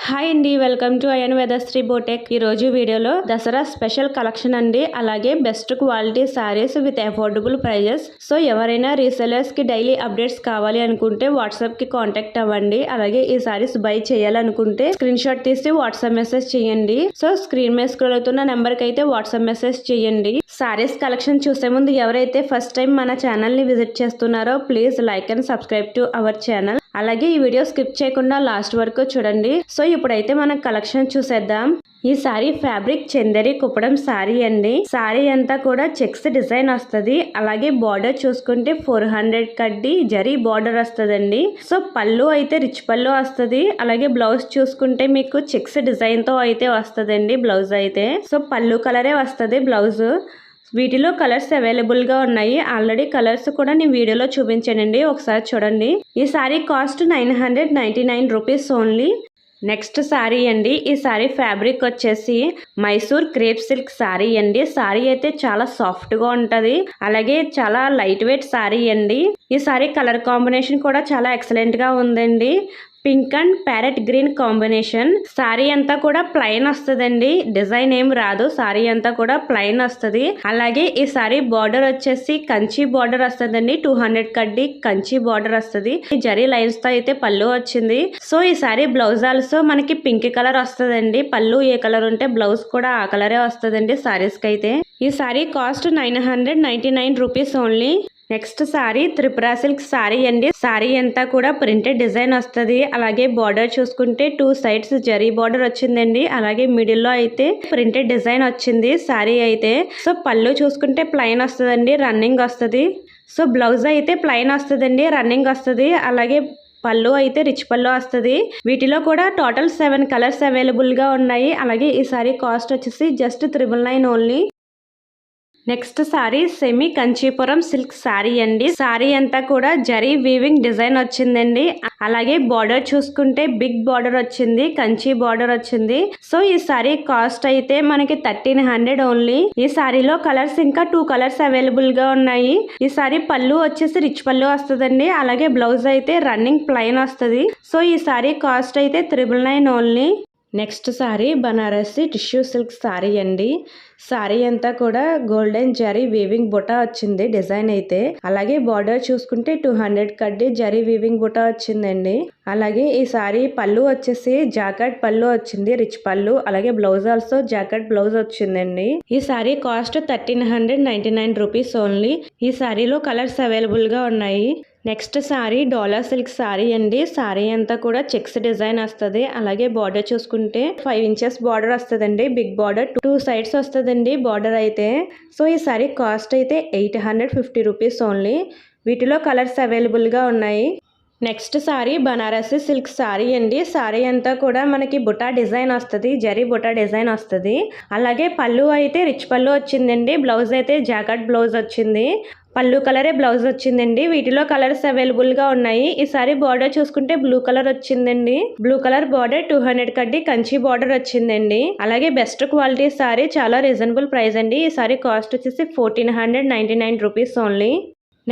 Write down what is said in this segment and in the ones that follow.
Hi అండి, welcome to అయన్ వెదశ్రీ బోటెక్. ఈ రోజు వీడియోలో దసరా స్పెషల్ కలెక్షన్ అండి, అలాగే best quality sarees with affordable prices. So ఎవరైనా రీసెలర్స్ కి డైలీ అప్డేట్స్ కావాలి అనుకుంటే వాట్సాప్ కి కాంటాక్ట్ అవ్వండి. అలాగే ఈ సారీస్ బై చేయాలనుకుంటే స్క్రీన్ షాట్ తీసి వాట్సాప్ మెసేజ్ చేయండి. సో స్క్రీన్ మీద స్క్రోల్ అవుతున్న నెంబర్ కి అయితే వాట్సాప్ మెసేజ్ చేయండి. సారీస్ కలెక్షన్ చూసే ముందు ఎవరైతే ఫస్ట్ టైం మన ఛానల్ ని విజిట్ చేస్తున్నారో please like and subscribe to our channel. అలాగే ఈ వీడియో స్కిప్ చేయకుండా లాస్ట్ వరకు చూడండి. సో ఇప్పుడైతే మనం కలెక్షన్ చూసేద్దాం. ఈ sorry fabric Chanderi Kuppadam sorry అండి. సారీ అంతా కూడా చెక్స్ డిజైన్ వస్తుంది. అలాగే బార్డర్ చూసుకుంటే 400 కడ్డీ జరీ బార్డర్ వస్తుందండి. సో పళ్ళు అయితే రిచ్ పళ్ళు వస్తుంది. అలాగే బ్లౌజ్ చూసుకుంటే మీకు చెక్స్ డిజైన్ తో అయితే వస్తుందండి బ్లౌజ్ అయితే. సో పళ్ళు కలరే వస్తుంది బ్లౌజ్. వీటిలో కలర్స్ అవైలబుల్ గా ఉన్నాయి. ఆల్రెడీ కలర్స్ కూడా నేను వీడియోలో చూపించానండి, ఒకసారి చూడండి. ఈ sorry cost 999 rupees only. Next sorry అండి. ఈ సారీ ఫ్యాబ్రిక్ వచ్చేసి మైసూర్ క్రేప్ సిల్క్ సారీ అండి. సారీ అయితే చాలా సాఫ్ట్ గా ఉంటది. అలాగే చాలా లైట్ వెయిట్ సారీ అండి. ఈ సారీ కలర్ కాంబినేషన్ కూడా చాలా ఎక్సలెంట్ గా ఉందండి. Pink and parrot green combination. Sorry అంతా కూడా ప్లెయిన్ వస్తుందండి, డిజైన్ ఏం రాదు. సారీ అంతా కూడా ప్లెయిన్ వస్తుంది. అలాగే ఈ సారీ బార్డర్ వచ్చేసి కంచి బార్డర్ వస్తుందండి. 200 కడ్డీ కంచి బార్డర్ వస్తుంది. ఈ జరీ లైన్స్ తో అయితే పళ్ళు వచ్చింది. సో ఈ సారీ బ్లౌజ్ ఆల్సో మనకి పింక్ కలర్ వస్తుందండి. పళ్ళు ఏ కలర్ ఉంటే బ్లౌజ్ కూడా ఆ కలరే వస్తుందండి సారీస్ కి అయితే. ఈ sorry cost 999 rupees only. Next sorry Tripura silk sorry అండి. సారీ అంతా కూడా ప్రింటెడ్ డిజైన్ వస్తుంది. అలాగే బార్డర్ చూసుకుంటే 2 సైడ్స్ జరీ బార్డర్ వచ్చిందండి. అలాగే మిడిల్ లో అయితే ప్రింటెడ్ డిజైన్ వచ్చింది సారీ అయితే. సో పళ్ళు చూసుకుంటే ప్లెయిన్ వస్తుందండి, రన్నింగ్ వస్తుంది. సో బ్లౌజ్ అయితే ప్లెయిన్ వస్తుందండి, రన్నింగ్ వస్తుంది. అలాగే పళ్ళు అయితే రిచ్ పళ్ళు వస్తుంది. వీటిలో కూడా టోటల్ 7 కలర్స్ అవైలబుల్ గా ఉన్నాయి. అలాగే ఈ సారీ కాస్ట్ వచ్చేసి just 999 only. Next sorry semi Kanchipuram silk sorry అండి. సారీ అంతా కూడా జరీ వీవింగ్ డిజైన్ వచ్చిందండి. అలాగే బార్డర్ చూసుకుంటే బిగ్ బార్డర్ వచ్చింది, కంచి బార్డర్ వచ్చింది. సో ఈ సారీ కాస్ట్ అయితే మనకి 1300 ఓన్లీ. ఈ సారీలో కలర్స్ ఇంకా 2 కలర్స్ అవైలబుల్ గా ఉన్నాయి. ఈ సారీ పళ్ళు వచ్చేసి రిచ్ పళ్ళు వస్తుందండి. అలాగే బ్లౌజ్ అయితే రన్నింగ్ ప్లెయిన్ వస్తుంది. సో ఈ సారీ కాస్ట్ అయితే 999 only. Next sorry Banarasi tissue silk sorry అండి. సారీ అంతా కూడా గోల్డెన్ జరీ వీవింగ్ బుటా వచ్చింది డిజైన్ అయితే. అలాగే బార్డర్ చూసుకుంటే 200 కడ్డీ జరీ వీవింగ్ బుటా వచ్చిందండి. అలాగే ఈ సారీ పళ్ళు వచ్చేసి జాకెట్ పళ్ళు వచ్చింది, రిచ్ పళ్ళు. అలాగే బ్లౌజ్ ఆల్సో జాకెట్ బ్లౌజ్ వచ్చిందండి. ఈ సారీ కాస్ట్ 1399 రూపీస్ ఓన్లీ. ఈ సారీలో కలర్స్ అవైలబుల్ గా ఉన్నాయి. నెక్స్ట్ సారీ డోలా సిల్క్ సారీ అండి. సారీ అంతా కూడా చెక్స్ డిజైన్ వస్తుంది. అలాగే బార్డర్ చూసుకుంటే 5 ఇంచెస్ బార్డర్ వస్తుందండి, బిగ్ బార్డర్. 2 సైడ్స్ వస్తుందండి బార్డర్ అయితే. సో ఈ సారీ కాస్ట్ అయితే 850 రూపీస్ ఓన్లీ. వీటిలో కలర్స్ అవైలబుల్ గా ఉన్నాయి. Next sorry Banarasi silk sorry అండి. సారీ అంతా కూడా మనకి బుటా డిజైన్ వస్తుంది, జరీ బుటా డిజైన్ వస్తుంది. అలాగే పళ్ళు అయితే రిచ్ పళ్ళు వచ్చిందండి. బ్లౌజ్ అయితే జాకెట్ బ్లౌజ్ వచ్చింది. పళ్ళు కలరే బ్లౌజ్ వచ్చిందండి. వీటిలో కలర్స్ అవైలబుల్ గా ఉన్నాయి. ఈ సారీ బార్డర్ చూసుకుంటే బ్లూ కలర్ వచ్చిందండి. బ్లూ కలర్ బార్డర్ 200 కడ్డీ కంచి బార్డర్ వచ్చిందండి. అలాగే బెస్ట్ క్వాలిటీ సారీ, చాలా రీజనబుల్ ప్రైస్ అండి. ఈ సారీ కాస్ట్ వచ్చేసి 1499 rupees only.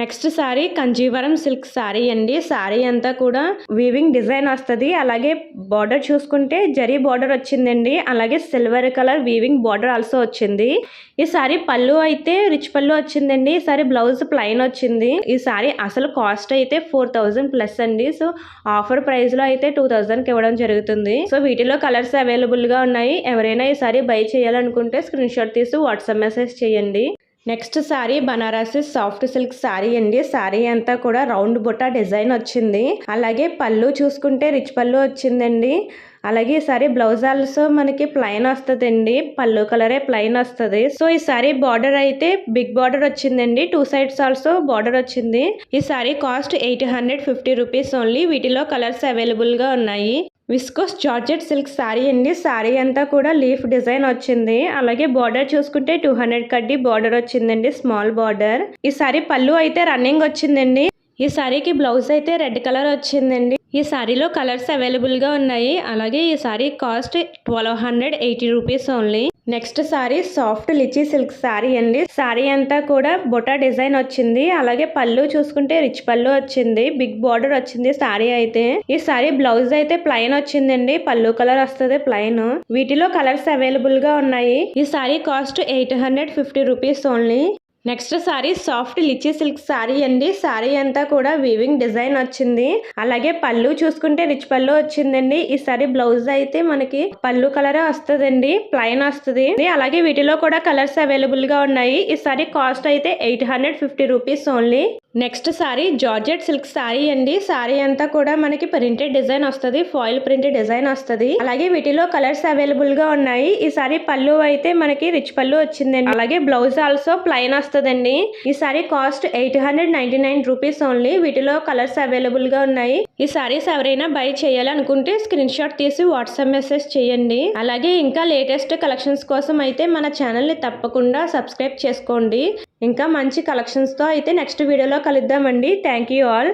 Next sorry Kanjeevaram silk sorry అండి. సారీ అంతా కూడా వీవింగ్ డిజైన్ వస్తుంది. అలాగే బార్డర్ చూసుకుంటే జరీ బార్డర్ వచ్చిందండి. అలాగే silver colour weaving border also వచ్చింది. ఈ సారీ పళ్ళు అయితే రిచ్ పళ్ళు వచ్చిందండి. ఈ సారీ బ్లౌజ్ ప్లెయిన్ వచ్చింది. ఈ సారీ అసలు కాస్ట్ అయితే 4000 ప్లస్ అండి. సో ఆఫర్ ప్రైస్ లో అయితే 2000 కి ఇవ్వడం జరుగుతుంది. సో వీటిలో కలర్స్ అవైలబుల్ గా ఉన్నాయి. ఎవరైనా ఈ సారీ బై చేయాలనుకుంటే స్క్రీన్ షాట్ తీసి వాట్సాప్ మెసేజ్ చేయండి. Next sorry Banarasi soft silk sorry అండి. సారీ అంతా కూడా రౌండ్ బుట్ట డిజైన్ వచ్చింది. అలాగే పళ్ళు చూసుకుంటే రిచ్ పళ్ళు వచ్చిందండి. అలాగే ఈ సారీ బ్లౌజ్ ఆల్సో మనకి ప్లెయిన్ వస్తుందండి, పళ్ళు కలరే ప్లెయిన్ వస్తుంది. సో ఈ సారీ బార్డర్ అయితే బిగ్ బార్డర్ వచ్చిందండి. 2 సైడ్స్ ఆల్సో బార్డర్ వచ్చింది. ఈ సారీ కాస్ట్ 850 రూపీస్ ఓన్లీ. వీటిలో కలర్స్ అవైలబుల్ గా ఉన్నాయి. విస్కోస్ జార్జెట్ సిల్క్ సారీ అండి. సారీ అంతా కూడా లీఫ్ డిజైన్ వచ్చింది. అలాగే బార్డర్ చూసుకుంటే 200 కడ్డీ బార్డర్ వచ్చిందండి, స్మాల్ బార్డర్. ఈ సారీ పళ్ళు అయితే రన్నింగ్ వచ్చిందండి. ఈ సారీకి బ్లౌజ్ అయితే రెడ్ కలర్ వచ్చిందండి. ఈ సారీలో కలర్స్ అవైలబుల్ గా ఉన్నాయి. అలాగే ఈ sorry cost 1280 rupees only. Next sorry soft lychee silk sorry అండి. సారీ అంతా కూడా బొటా డిజైన్ వచ్చింది. అలాగే పళ్ళు చూసుకుంటే రిచ్ పళ్ళు వచ్చింది. బిగ్ బార్డర్ వచ్చింది సారీ అయితే. ఈ సారీ బ్లౌజ్ అయితే ప్లెయిన్ వచ్చిందండి. పళ్ళు కలర్ వస్తుంది ప్లెయిన్. వీటిలో కలర్స్ అవైలబుల్ గా ఉన్నాయి. ఈ sorry cost 850 rupees only. Next sorry soft lychee silk sorry అండి. సారీ అంతా కూడా వీవింగ్ డిజైన్ వచ్చింది. అలాగే పళ్ళు చూసుకుంటే రిచ్ పళ్ళు వచ్చిందండి. ఈ సారీ బ్లౌజ్ అయితే మనకి పళ్ళు కలర్ వస్తుందండి. ప్లెయిన్ వస్తుంది. అలాగే వీటిలో కూడా కలర్స్ అవైలబుల్ గా ఉన్నాయి. ఈ సారీ కాస్ట్ అయితే 850 rupees only. Next sorry georgette silk sorry అండి. సారీ అంతా కూడా మనకి ప్రింటెడ్ డిజైన్ వస్తుంది. ఫాయిల్ ప్రింటెడ్ డిజైన్ వస్తుంది. అలాగే వీటిలో కలర్స్ అవైలబుల్ గా ఉన్నాయి. ఈ సారీ పళ్ళు అయితే మనకి రిచ్ పళ్ళు వచ్చిందండి. అలాగే బ్లౌజ్ ఆల్సో ప్లెయిన్ వస్తుందండి. ఈ సారీ కాస్ట్ 899 రూపీస్ ఓన్లీ. వీటిలో కలర్స్ అవైలబుల్ గా ఉన్నాయి. ఈ సారీస్ ఎవరైనా బై చేయాలనుకుంటే స్క్రీన్ షాట్ తీసి వాట్సాప్ మెసేజ్ చేయండి. అలాగే ఇంకా లేటెస్ట్ కలెక్షన్స్ కోసం అయితే మన ఛానల్ ని తప్పకుండా సబ్స్క్రైబ్ చేసుకోండి. ఇంకా మంచి కలెక్షన్స్ తో అయితే నెక్స్ట్ వీడియోలో కలుద్దామండి. Thank you all.